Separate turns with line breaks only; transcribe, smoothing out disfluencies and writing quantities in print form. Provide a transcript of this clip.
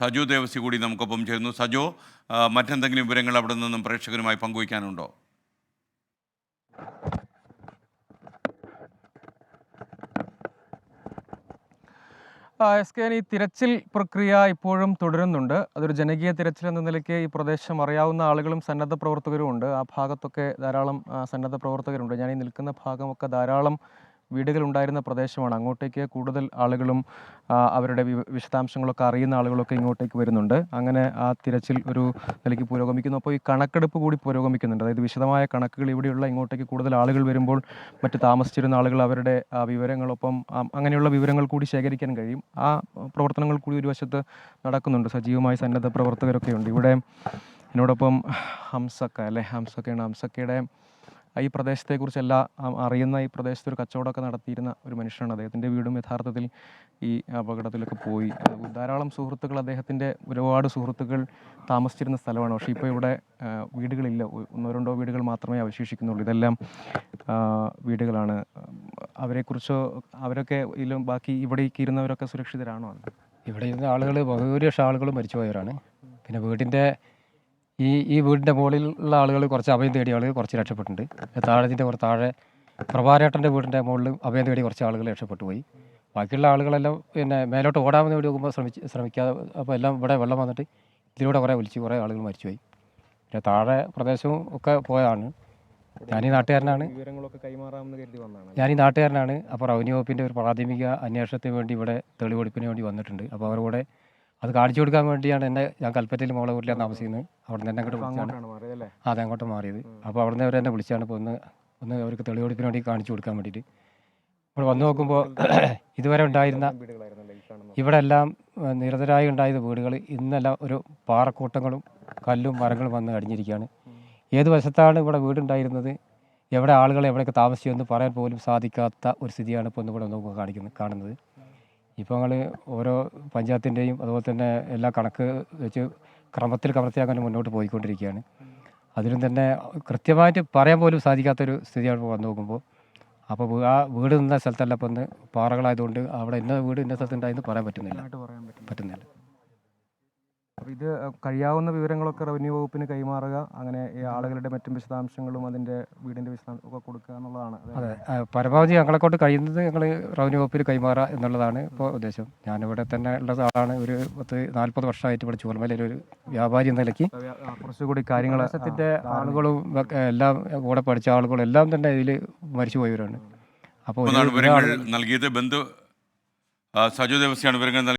സജു ദേവസി കൂടി നമുക്കൊപ്പം ചേരുന്നു. സജു, മറ്റെന്തെങ്കിലും വിവരങ്ങൾ അവിടെ നിന്നും പ്രേക്ഷകരുമായി പങ്കുവയ്ക്കാനുണ്ടോ?
ഈ തിരച്ചിൽ പ്രക്രിയ ഇപ്പോഴും തുടരുന്നുണ്ട്. അതൊരു ജനകീയ തിരച്ചിൽ എന്ന നിലയ്ക്ക് ഈ പ്രദേശം അറിയാവുന്ന ആളുകളും സന്നദ്ധ പ്രവർത്തകരും ഉണ്ട്. ആ ഭാഗത്തൊക്കെ ധാരാളം സന്നദ്ധ പ്രവർത്തകരുണ്ട്. ഞാൻ ഈ നിൽക്കുന്ന ഭാഗമൊക്കെ ധാരാളം വീടുകളുണ്ടായിരുന്ന പ്രദേശമാണ്. അങ്ങോട്ടേക്ക് കൂടുതൽ ആളുകളും അവരുടെ വിശദാംശങ്ങളൊക്കെ അറിയുന്ന ആളുകളൊക്കെ ഇങ്ങോട്ടേക്ക് വരുന്നുണ്ട്. അങ്ങനെ ആ തിരച്ചിൽ ഒരു നിലയ്ക്ക് പുരോഗമിക്കുന്നു. അപ്പോൾ ഈ കണക്കെടുപ്പ് കൂടി പുരോഗമിക്കുന്നുണ്ട്. അതായത് വിശദമായ കണക്കുകൾ ഇവിടെയുള്ള ഇങ്ങോട്ടേക്ക് കൂടുതൽ ആളുകൾ വരുമ്പോൾ മറ്റ് താമസിച്ചിരുന്ന ആളുകൾ അവരുടെ വിവരങ്ങളൊപ്പം അങ്ങനെയുള്ള വിവരങ്ങൾ കൂടി ശേഖരിക്കാൻ കഴിയും. ആ പ്രവർത്തനങ്ങൾ കൂടി ഒരു വശത്ത് നടക്കുന്നുണ്ട്. സജീവമായി സന്നദ്ധ പ്രവർത്തകരൊക്കെ ഉണ്ട്. ഇവിടെ എന്നോടൊപ്പം ഹംസക്കയാണ്. ഹംസക്കയുടെ ഈ പ്രദേശത്തെക്കുറിച്ചെല്ലാം അറിയുന്ന, ഈ പ്രദേശത്ത് ഒരു കച്ചവടമൊക്കെ നടത്തിയിരുന്ന ഒരു മനുഷ്യനാണ്. അദ്ദേഹത്തിൻ്റെ വീടും യഥാർത്ഥത്തിൽ ഈ അപകടത്തിലൊക്കെ പോയി. ധാരാളം സുഹൃത്തുക്കൾ, അദ്ദേഹത്തിൻ്റെ ഒരുപാട് സുഹൃത്തുക്കൾ താമസിച്ചിരുന്ന സ്ഥലമാണ്. പക്ഷേ ഇപ്പോൾ ഇവിടെ വീടുകളില്ല. ഒന്നോ രണ്ടോ വീടുകൾ മാത്രമേ അവശേഷിക്കുന്നുള്ളൂ. ഇതെല്ലാം വീടുകളാണ്. അവരെക്കുറിച്ചോ അവരൊക്കെ ഇതിലും ബാക്കി ഇവിടേക്ക് ഇരുന്നവരൊക്കെ സുരക്ഷിതരാണോ?
ഇവിടെ ഇരുന്ന ആളുകൾ ബഹുഭൂരിപക്ഷം ആളുകളും മരിച്ചുപോയവരാണ്. പിന്നെ വീടിൻ്റെ ഈ വീടിൻ്റെ മുകളിലുള്ള ആളുകൾ കുറച്ച് അഭയം തേടിയ ആളുകൾ കുറച്ച് രക്ഷപ്പെട്ടിട്ടുണ്ട്. താഴെ പ്രഭാരേട്ടൻ്റെ വീടിൻ്റെ മുകളിൽ അഭയം തേടി കുറച്ച് ആളുകൾ രക്ഷപ്പെട്ടു പോയി. ബാക്കിയുള്ള ആളുകളെല്ലാം പിന്നെ മേലോട്ട് ഓടാമെന്ന് വേണ്ടി നോക്കുമ്പോൾ ശ്രമിക്കാതെ അപ്പോൾ എല്ലാം ഇവിടെ വെള്ളം വന്നിട്ട് ഇതിലൂടെ കുറേ ആളുകൾ മരിച്ചുപോയി. പിന്നെ താഴെ പ്രദേശവും ഒക്കെ പോയതാണ്. ഞാനീ നാട്ടുകാരനാണ്. അപ്പോൾ റവന്യൂ വകുപ്പിൻ്റെ ഒരു പ്രാഥമിക അന്വേഷണത്തിന് വേണ്ടി ഇവിടെ തെളിവെടുപ്പിന് വേണ്ടി വന്നിട്ടുണ്ട്. അപ്പോൾ അവരുടെ അത് കാണിച്ചു കൊടുക്കാൻ വേണ്ടിയാണ് ഞാൻ കൽപ്പറ്റയിൽ മോളെ വീട്ടിലാണ് താമസിക്കുന്നത്. അവിടെ നിന്ന് എന്നെ അങ്ങോട്ട് വിളിച്ചാണ്. അതെ, അങ്ങോട്ട് മാറിയത്. അപ്പോൾ അവിടെ നിന്ന് അവരെന്നെ വിളിച്ചാണ്. ഇപ്പോൾ ഒന്ന് അവർക്ക് തെളിവെടുപ്പിന് വേണ്ടി കാണിച്ചു കൊടുക്കാൻ വേണ്ടിയിട്ട് ഇവിടെ വന്നു നോക്കുമ്പോൾ ഇതുവരെ ഉണ്ടായിരുന്ന ഇവിടെ എല്ലാം നിരതരായി ഉണ്ടായിരുന്ന വീടുകൾ ഇന്നെല്ലാം ഒരു പാറക്കൂട്ടങ്ങളും കല്ലും മരങ്ങളും വന്ന് അടിഞ്ഞിരിക്കുകയാണ്. ഏത് വശത്താണ് ഇവിടെ വീടുണ്ടായിരുന്നത്, എവിടെ ആളുകൾ എവിടെയൊക്കെ താമസിച്ചെന്ന് പറയാൻ പോലും സാധിക്കാത്ത ഒരു സ്ഥിതിയാണ് ഇപ്പോൾ ഇവിടെ നോക്കുമ്പോൾ കാണുന്നത്. ഇപ്പോൾ ഞങ്ങൾ ഓരോ പഞ്ചായത്തിൻ്റെയും അതുപോലെ തന്നെ എല്ലാ കണക്ക് വെച്ച് ക്രമത്തിൽ അങ്ങനെ മുന്നോട്ട് പോയിക്കൊണ്ടിരിക്കുകയാണ്. അതിലും തന്നെ കൃത്യമായിട്ട് പറയാൻ പോലും സാധിക്കാത്തൊരു സ്ഥിതിയാണ് ഇപ്പോൾ വന്ന് നോക്കുമ്പോൾ. അപ്പോൾ ആ വീട് നിന്ന സ്ഥലത്തല്ല ഇപ്പോൾ ഒന്ന് പാറകളായതുകൊണ്ട് അവിടെ ഇന്ന വീട് ഇന്ന സ്ഥലത്തുണ്ടായെന്ന് പറയാൻ പറ്റുന്നില്ല.
അപ്പോൾ ഇത് കഴിയാവുന്ന വിവരങ്ങളൊക്കെ റവന്യൂ വകുപ്പിന് കൈമാറുക, അങ്ങനെ ഈ ആളുകളുടെ മറ്റും വിശദാംശങ്ങളും അതിൻ്റെ വീടിൻ്റെ വിശദാംശം ഒക്കെ കൊടുക്കുക എന്നുള്ളതാണ്.
അതെ, പരമാവധി ഞങ്ങളെക്കൊണ്ട് കഴിയുന്നത് ഞങ്ങൾ റവന്യൂ വകുപ്പിന് കൈമാറുക എന്നുള്ളതാണ് ഇപ്പോൾ ഉദ്ദേശം. ഞാനിവിടെ തന്നെ ഉള്ള ആളാണ്. ഒരു 40 വർഷമായിട്ട് ഇവിടെ ചൂർമലയിൽ ഒരു വ്യാപാരി എന്ന നിലയ്ക്ക്
കുറച്ചുകൂടി കാര്യങ്ങൾ
ആളുകളും എല്ലാം കൂടെ പഠിച്ച ആളുകളും എല്ലാം തന്നെ ഇതിൽ മരിച്ചുപോയവരാണ്. അപ്പോൾ
നൽകിയത് സജു ദേവസിയാണ് വിവരങ്ങൾ